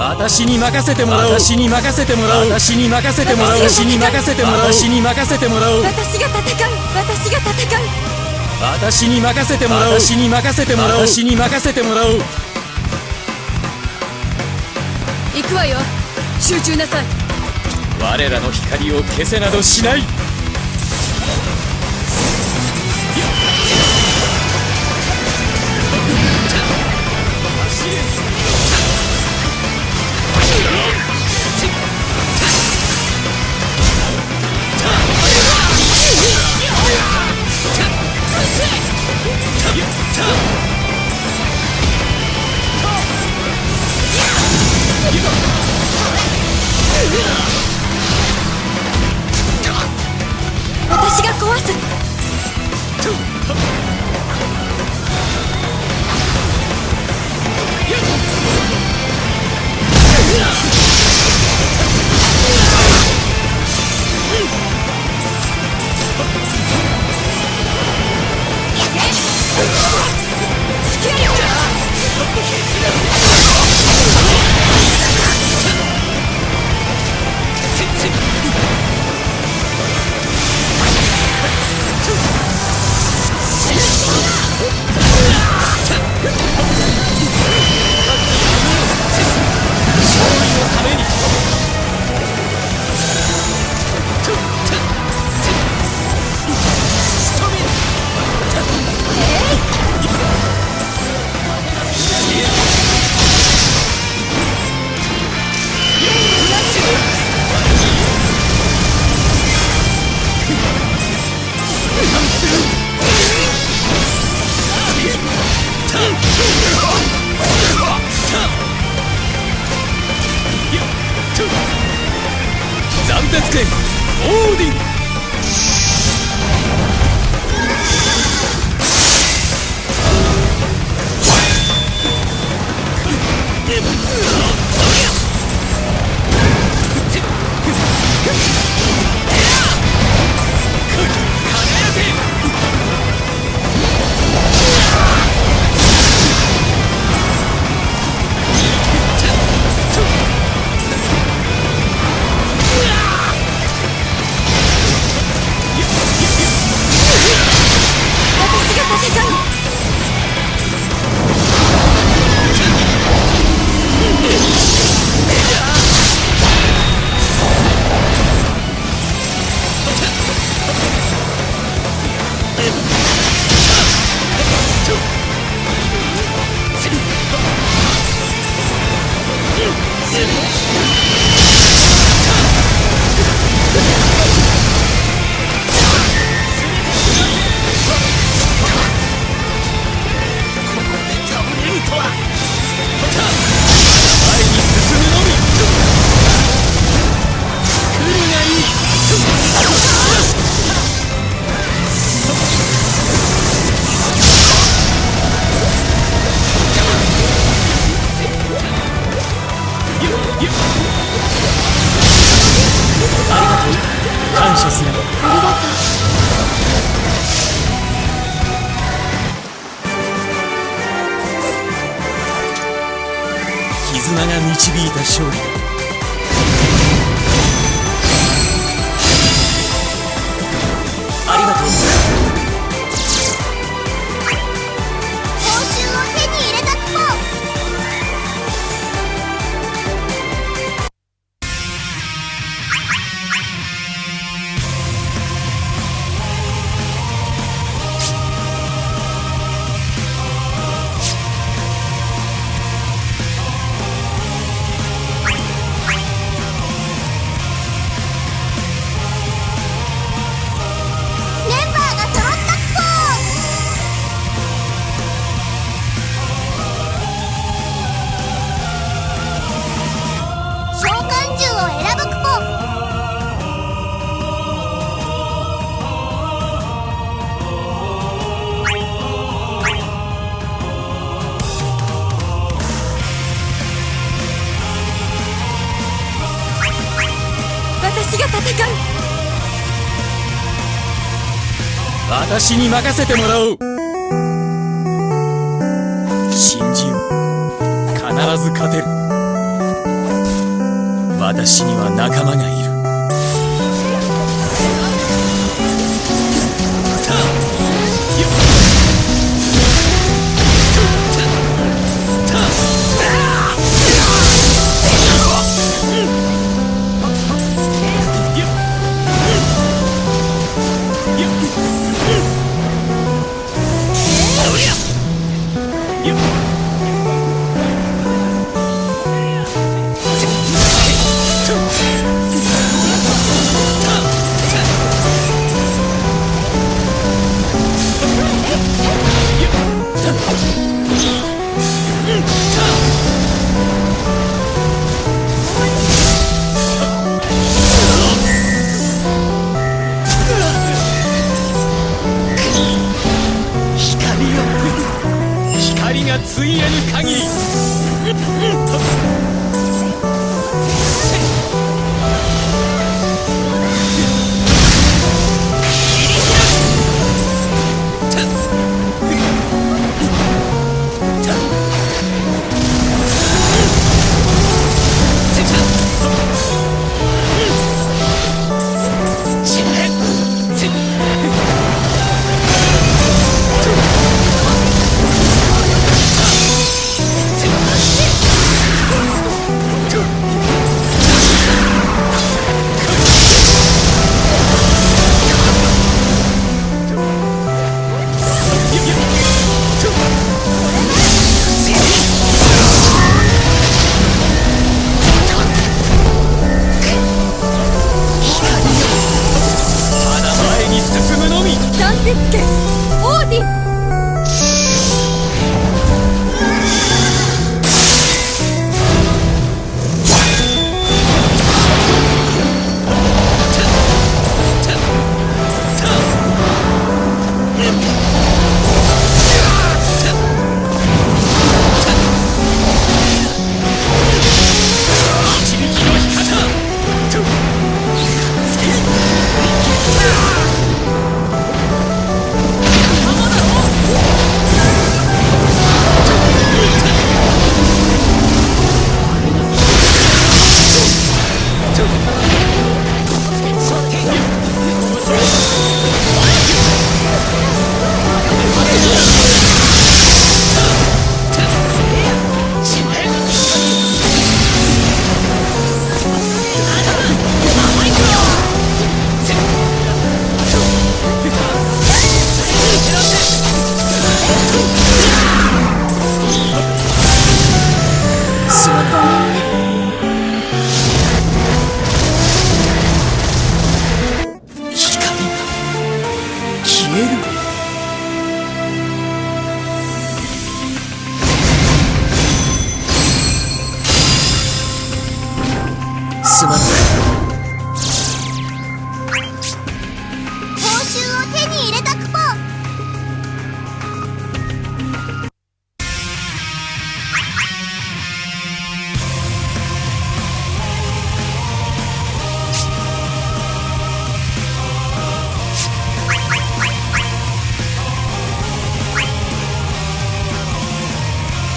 私に任せてもらおう。私に任せてもらおう。私に任せてもらおう。私に任せてもらおう。私に任せてもらおう。私が戦う。私が戦う。私に任せてもらおう。私に任せてもらおう。私に任せてもらおう。行くわよ。集中なさい。我らの光を消せなどしない。私が壊す。斬鉄剣オーディン。感謝する。ありがとう。絆が導いた勝利だ。ありがとう。報酬を手に入れたっぽ。私が戦う。私に任せてもらおう。信じよう。必ず勝てる。私には仲間がいる。光がついえぬ限り。すまない。報酬を手に入れたクポ。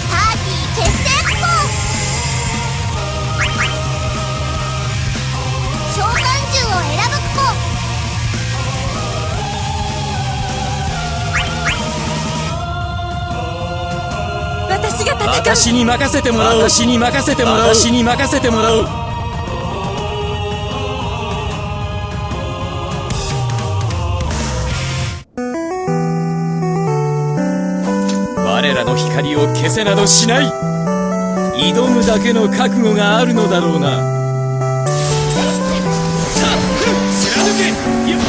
パーティー決定クポ。召喚獣を選ぶクポ。私が戦う。私に任せてもらおう。私に任せてもらおう。私に任せてもらおう。我らの光を消せなどしない。挑むだけの覚悟があるのだろうな。貫け。よっ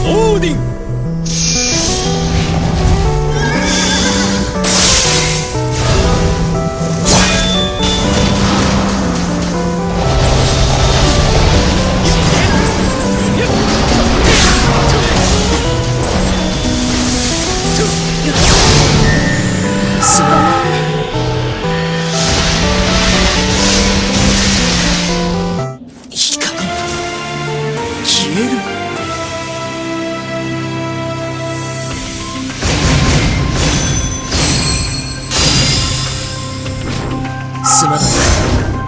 オーディン。すまない。